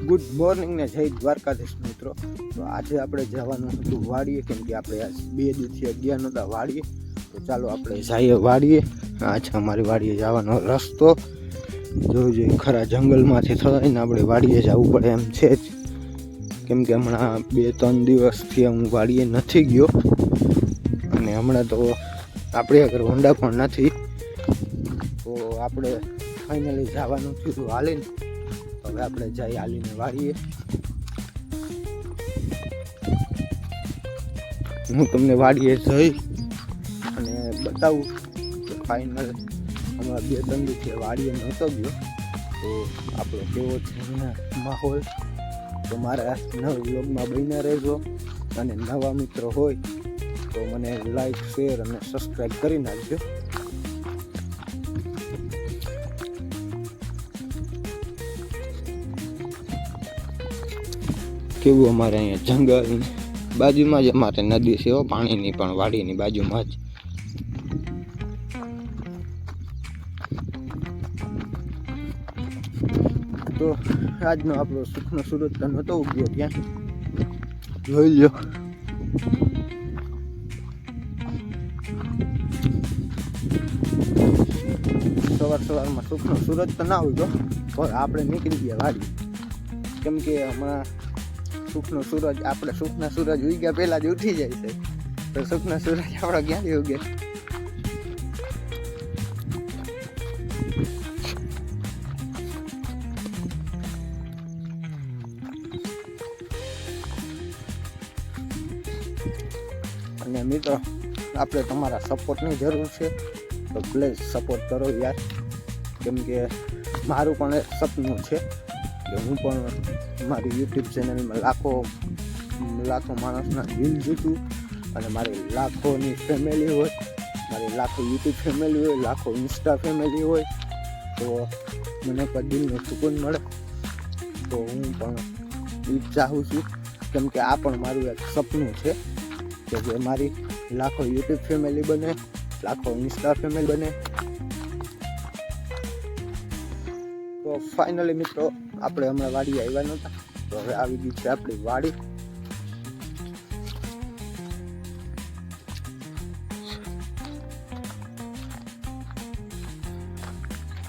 Good morning ને જય દ્વારકાધીશ મિત્રો. તો આજે આપણે જવાનું હતું વાડીએ, કેમ કે આપણે આજ 2 દિવસથી ગયા નહોતા વાડીએ. તો ચાલો આપણે જઈએ વાડીએ. આ છે અમારી વાડીએ જવાનો રસ્તો. જોઈ ખરા જંગલમાંથી થઈને આપણે વાડીએ જવું પડે એમ છે જ, કેમ કે હમણાં 2-3 દિવસથી હું વાડીએ નથી ગયો અને હમણાં તો આપણે આગળ હોન્ડા પણ નથી. તો આપણે ફાઇનલી જવાનું થયું હાલીને. હવે આપણે જઈ હાલીને વાળીએ. હું તમને વાડીએ જઈ અને બતાવું કે ફાઇનલ હમણાં 2-3 દિવસથી વાડીએ નહોતો ગયો તો આપણો કેવો છે એના માહોલ. તો મારા નવા વ્લોગમાં બન્યા રહેજો અને નવા મિત્રો હોય તો મને લાઈક, શેર અને સબસ્ક્રાઈબ કરી નાખજો. કેવું અમારે અહીંયા જંગલ બાજુમાં જ અમારે નદી છે, પાણીની પણ વાડીની બાજુમાં જ. તો આજનો આપણો સુખનો સૂરજ તો નહોતો ઉગ્યો ત્યાં, જોઈ લો. સવારમાં સુખનો સૂરજ તો ના ઉગ્યો પણ આપણે નીકળી ગયા વાડી, કેમ કે હમણાં સુખનો સૂરજ આપણે સુખના સૂરજ ઉગ્યા પહેલા જ ઉઠી જાય છે. તો સુખના સૂરજ આપણે ક્યાંથી ઉગે? અને મિત્રો આપણે તમારા સપોર્ટની જરૂર છે, તો પ્લીઝ સપોર્ટ કરો યાર, કેમ કે મારું પણ એક સપનું છે કે હું પણ મારી યુટ્યુબ ચેનલમાં લાખો માણસના દિલ જીતું અને મારી લાખોની ફેમિલી હોય, મારી લાખો યુટ્યુબ ફેમિલી હોય, લાખો ઇન્સ્ટા ફેમિલી હોય, તો મને પણ દિલનું સુકૂન મળે. તો હું પણ એ ચાહું છું, કેમ કે આ પણ મારું એક સપનું છે કે જે મારી લાખો યુટ્યુબ ફેમિલી બને, લાખો ઇન્સ્ટા ફેમિલી બને. તો ફાઇનલી મિત્રો આપણે હમણાં વાડી આવ્યા નહોતા, તો હવે આવી ગઈ છે આપણી વાડી.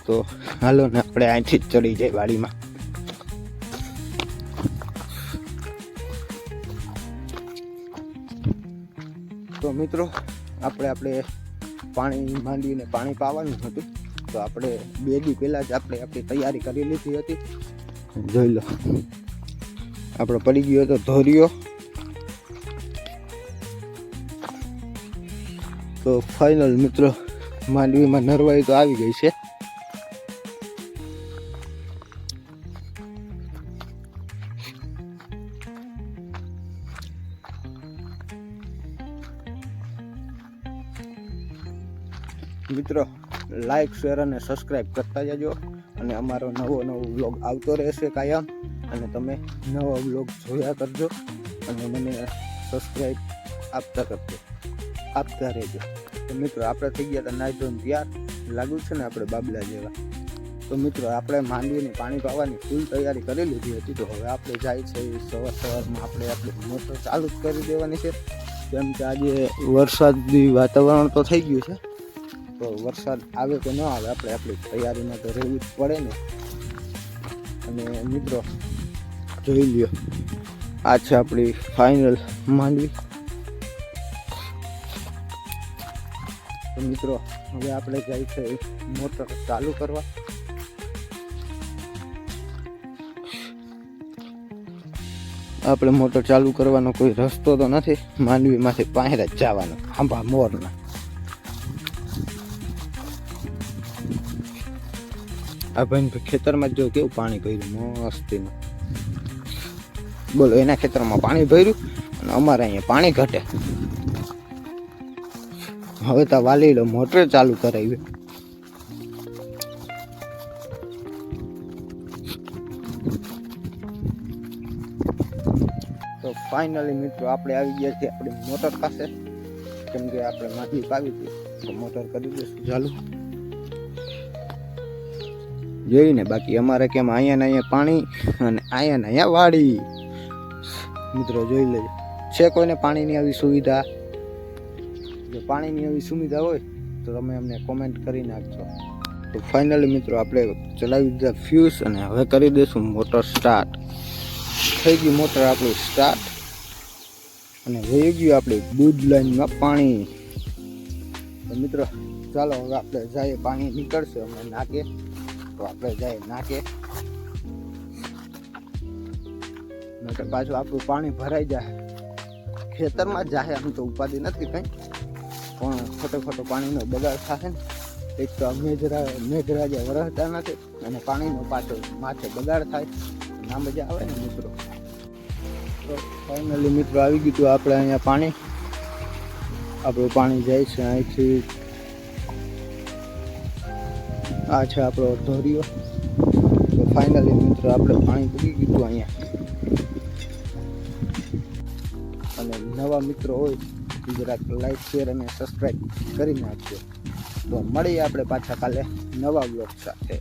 તો હાલો ને આપણે અહીંથી જ ચડી જાય વાડીમાં. તો મિત્રો આપણે પાણી માંડીને પાણી પાવાનું હતું, તો આપણે 2 દી પહેલાં જ આપણે આપણી તૈયારી કરી લીધી હતી. જોઈ લો, આપણે પડી ગયો હતો ધોરિયો. તો ફાઇનલ મિત્રો માંડવીમાં નરવાઈ તો આવી ગઈ છે. મિત્રો લાઈક, શેર અને સબસ્ક્રાઈબ કરતા જજો અને અમારો નવો વ્લોગ આવતો રહેશે કાયમ, અને તમે નવો વ્લોગ જોયા કરજો અને મને સબસ્ક્રાઈબ આપતા રહેજો. તો મિત્રો આપણે થઈ ગયા હતા નાઈ ધોઈને તૈયાર, લાગુ છે ને આપણે બાબલા જેવા. તો મિત્રો આપણે માંડવીને પાણી પાવાની ફૂલ તૈયારી કરી લીધી હતી. તો હવે આપણે જાય છે સવારમાં આપણે મોટર ચાલુ જ કરી દેવાની છે, કેમ કે આજે વરસાદી વાતાવરણ તો થઈ ગયું છે. તો વરસાદ આવે કે ન આવે, આપણે આપણી તૈયારીમાં તો રહેવું જ પડે ને. અને મિત્રો જોઈ લ્યો, આ છે આપણી ફાઇનલ માંડવી. તો મિત્રો હવે આપણે જાય છે મોટર ચાલુ કરવા. આપણે મોટર ચાલુ કરવાનો કોઈ રસ્તો તો નથી, માંડવીમાંથી બહાર જ જવાનો આંબા મોરના. આ ભાઈ ખેતરમાં જો કેવું પાણી ભર્યું મસ્તીનું. બોલો, એના ખેતરમાં પાણી ભર્યું અને અમારે અહીંયા પાણી ઘટે. હવે તો વાલી લો, મોટર ચાલુ કરાવી. તો ફાઇનલી મિત્રો આપણે આવી ગયા છીએ આપણી મોટર પાસે, કેમ કે આપણે માંડવી પાવી હતી તો મોટર કરી દઈશું ચાલુ. જોઈને. બાકી અમારે કેમ અહીંયા ને અહીંયા પાણી અને અહીંયા ને અહીંયા વાડી. મિત્રો જોઈ લેજો, છે કોઈને પાણીની આવી સુવિધા? જો પાણીની આવી સુવિધા હોય તો તમે અમને કોમેન્ટ કરી નાખજો. તો ફાઇનલી મિત્રો આપણે ચલાવી દીધા ફ્યુઝ અને હવે કરી દઈશું મોટર સ્ટાર્ટ. થઈ ગઈ મોટર આપણી સ્ટાર્ટ અને વહી ગયું આપણે દૂધ લાઈનમાં પાણી. તો મિત્રો ચાલો હવે આપણે જઈએ, પાણી નીકળશે અમે નાકે, તો આપણે જઈએ નાકે. નકર પાછું આપણું પાણી ભરાઈ જાય, ખેતરમાં જ જાય. આમ તો ઉપાધિ નથી કંઈ, પણ ખોટો પાણીનો બગાડ થાય ને. એક તો મેઘરાજા વરસતા નથી અને પાણીનો પાછો માથે બગાડ થાય, ના મજા આવે ને મિત્રો. તો ફાઇનલી મિત્રો આવી ગયું હતું આપણે અહીંયા પાણી. આપણું પાણી જાય છે અહીંથી, આ છે આપણો ધોરિયો. તો ફાઇનલી મિત્રો આપણે પાણી પૂરી ગયું હતું અહીંયા. અને નવા મિત્રો હોય જરાક લાઈક શેર અને સબસ્ક્રાઈબ કરી નાખજો. તો મળીએ આપણે પાછા કાલે નવા બ્લોગ સાથે.